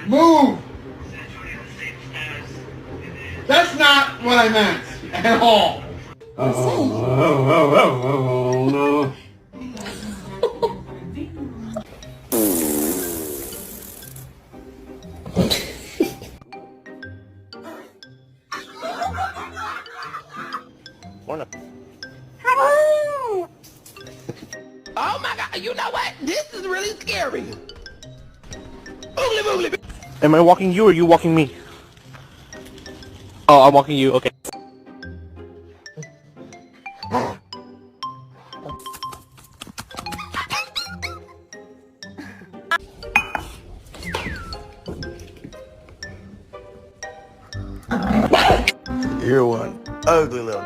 Move! That's not what I meant at all. Oh, no. Oh my god, you know what? This is really scary. Am I walking you or you walking me? Oh, I'm walking you, okay. You're one ugly little